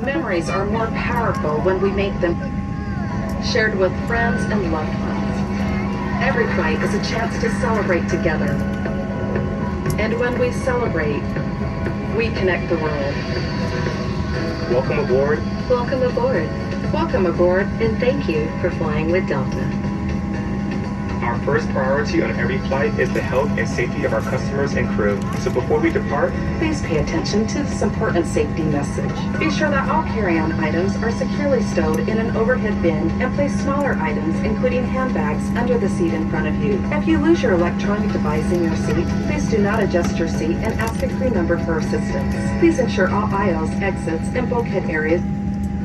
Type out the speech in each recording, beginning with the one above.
Memories are more powerful when we make them shared with friends and loved ones. Every flight is a chance to celebrate together. And when we celebrate, we connect the world. Welcome aboard. Welcome aboard. Welcome aboard, and thank you for flying with Delta. Our first priority on every flight is the health and safety of our customers and crew. So before we depart, Please pay attention to this important safety message. Be sure that all carry-on items are securely stowed in an overhead bin, and place smaller items, including handbags, under the seat in front of you. If you lose your electronic device in your seat, please do not adjust your seat and ask a crew member for assistance. Please ensure all aisles, exits, and bulkhead areas.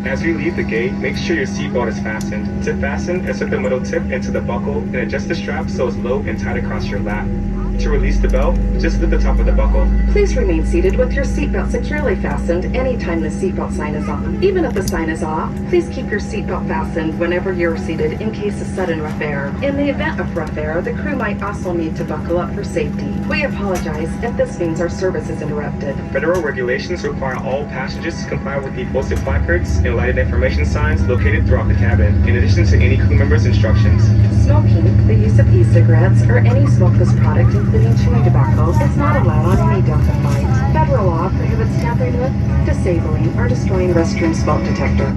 as you leave the gate, make sure your seatbelt is fastened. To fasten, insert the middle tip into the buckle and adjust the strap so it's low and tight across your lap. To release the belt, just lift the top of the buckle. Please remain seated with your seatbelt securely fastened anytime the seatbelt sign is on. Even if the sign is off, please keep your seatbelt fastened whenever you're seated in case of sudden rough air. In the event of rough air, the crew might also need to buckle up for safety. We apologize if this means our service is interrupted. Federal regulations require all passengers to comply with the posted placards and lighted information signs located throughout the cabin, in addition to any crew member's instructions. Smoking, the use of e-cigarettes, or any smokeless product including chewing tobacco, is not allowed on any Delta flight. Federal law prohibits tampering with, disabling, or destroying restroom smoke detector.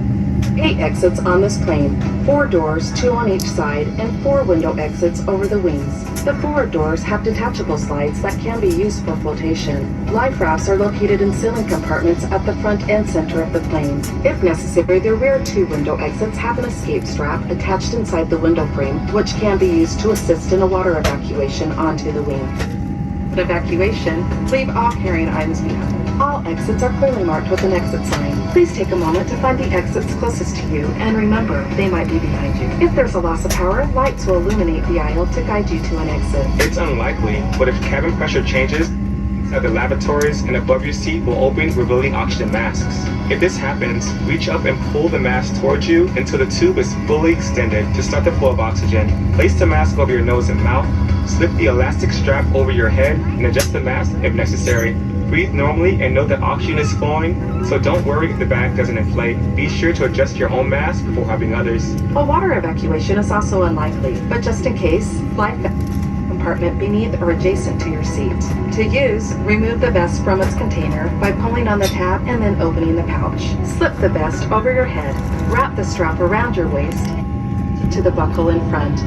8 exits on this plane, 4 doors, 2 on each side, and 4 window exits over the wings. The forward doors have detachable slides that can be used for flotation. Life rafts are located in ceiling compartments at the front and center of the plane. If necessary, the rear 2 window exits have an escape strap attached inside the window frame, which can be used to assist in a water evacuation onto the wing. Evacuation, leave all carrying items behind. All exits are clearly marked with an exit sign. Please take a moment to find the exits closest to you, and remember, they might be behind you. If there's a loss of power, lights will illuminate the aisle to guide you to an exit. It's unlikely, but if cabin pressure changes, inside the lavatories and above your seat will open, revealing oxygen masks. If this happens, reach up and pull the mask towards you until the tube is fully extended to start the flow of oxygen. Place the mask over your nose and mouth, slip the elastic strap over your head, and adjust the mask if necessary. Breathe normally and know that oxygen is flowing, so don't worry if the bag doesn't inflate. Be sure to adjust your own mask before helping others. A water evacuation is also unlikely, but just in case, life compartment beneath or adjacent to your seat. To use, remove the vest from its container by pulling on the tab and then opening the pouch. Slip the vest over your head, wrap the strap around your waist to the buckle in front,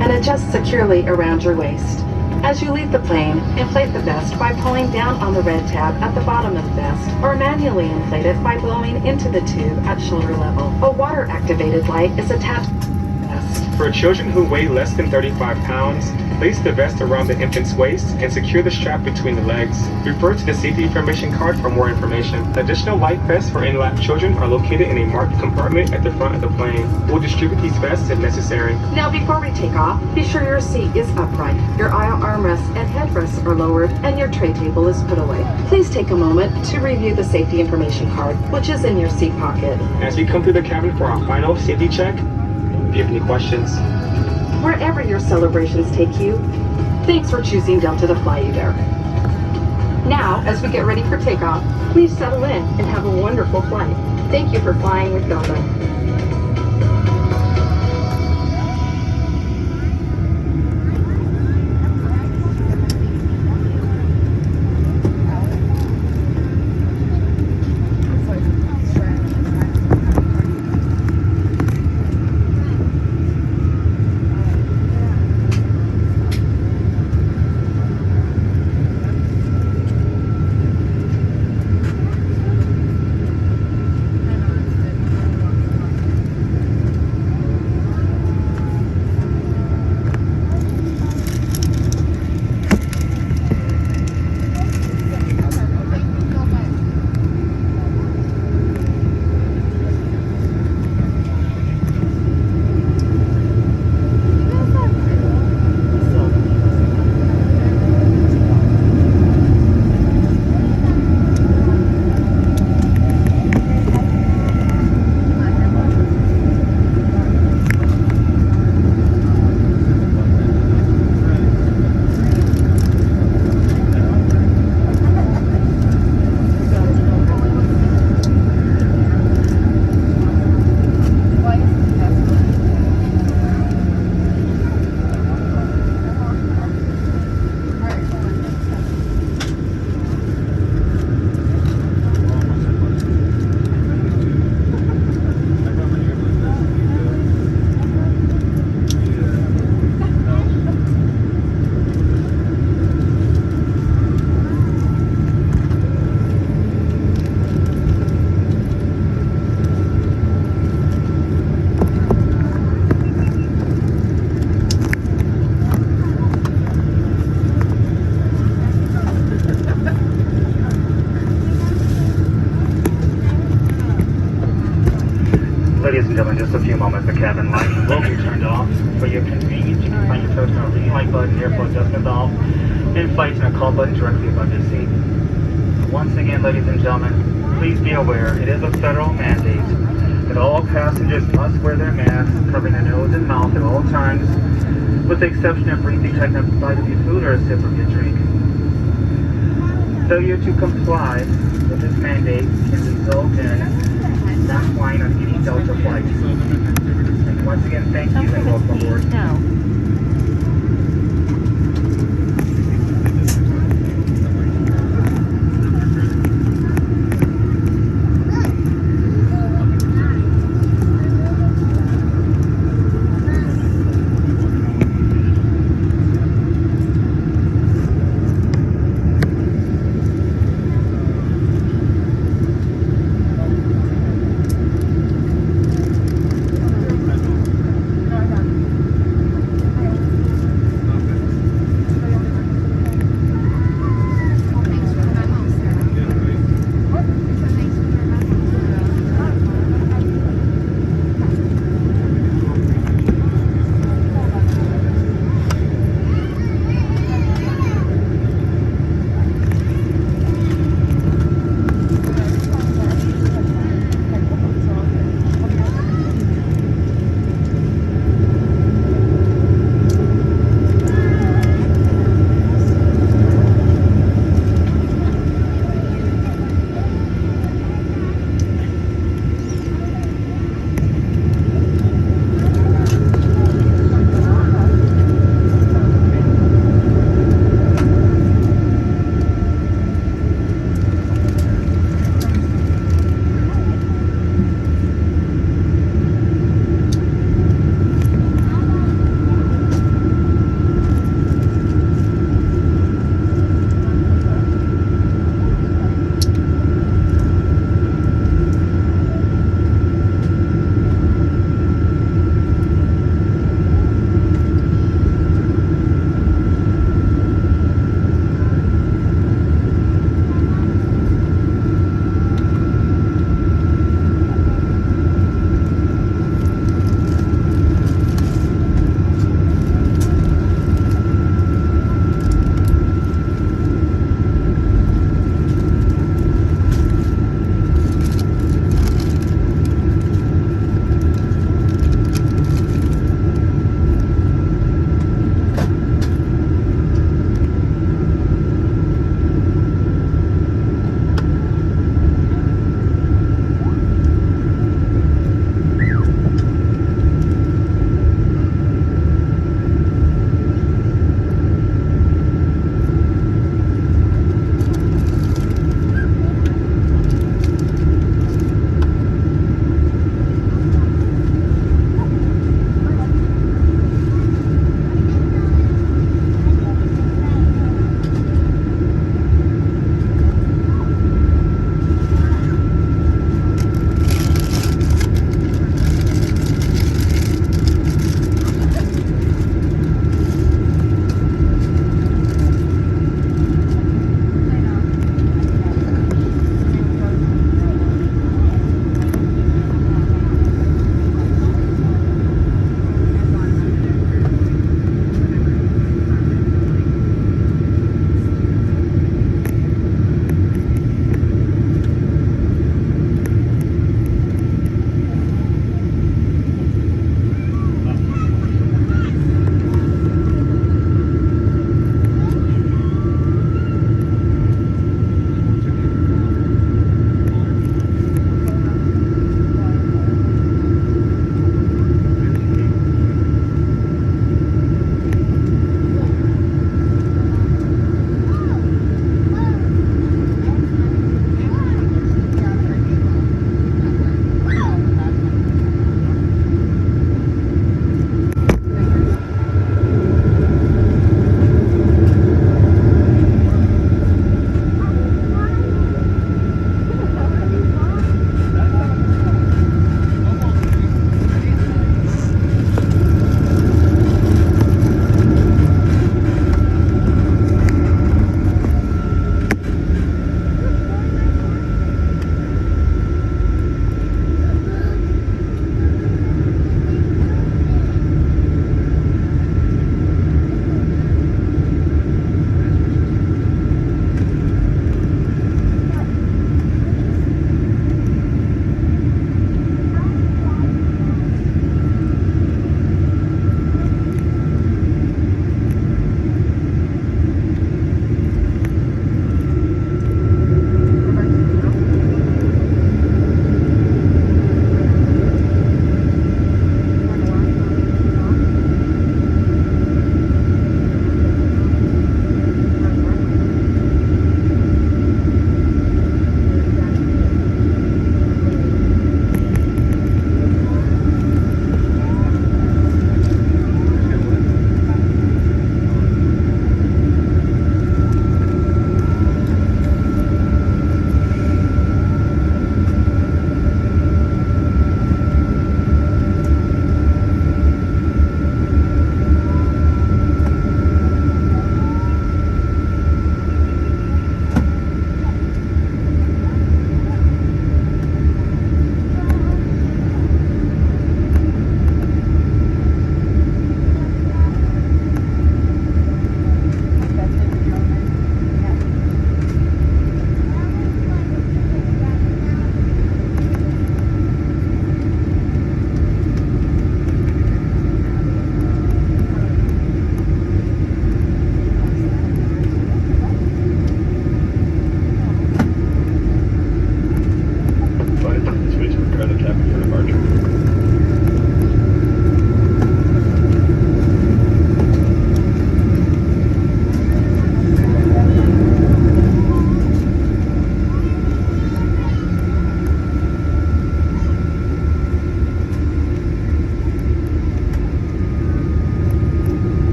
and adjust securely around your waist. As you leave the plane, inflate the vest by pulling down on the red tab at the bottom of the vest, or manually inflate it by blowing into the tube at shoulder level. A water-activated light is attached to the vest. For children who weigh less than 35 pounds, place the vest around the infant's waist and secure the strap between the legs. Refer to the safety information card for more information. Additional life vests for in-lap children are located in a marked compartment at the front of the plane. We'll distribute these vests if necessary. Now before we take off, be sure your seat is upright, your aisle armrests and headrests are lowered, and your tray table is put away. Please take a moment to review the safety information card, which is in your seat pocket. As we come through the cabin for our final safety check, if you have any questions, Wherever your celebrations take you, thanks for choosing Delta to fly you there. Now, as we get ready for takeoff, please settle in and have a wonderful flight. Thank you for flying with Delta. Ladies and gentlemen, just a few moments, the cabin lights will be turned off. For your convenience, you can find yourself on a reading light button, airflow adjustment valve, in-flight and a call button directly above your seat. Once again, ladies and gentlemen, please be aware, it is a federal mandate that all passengers must wear their masks, covering their nose and mouth at all times, with the exception of briefly taking a bite of your food or a sip of your drink. Failure to comply with this mandate can result in not flying on any Delta flights. And once again, thank you and welcome aboard. No.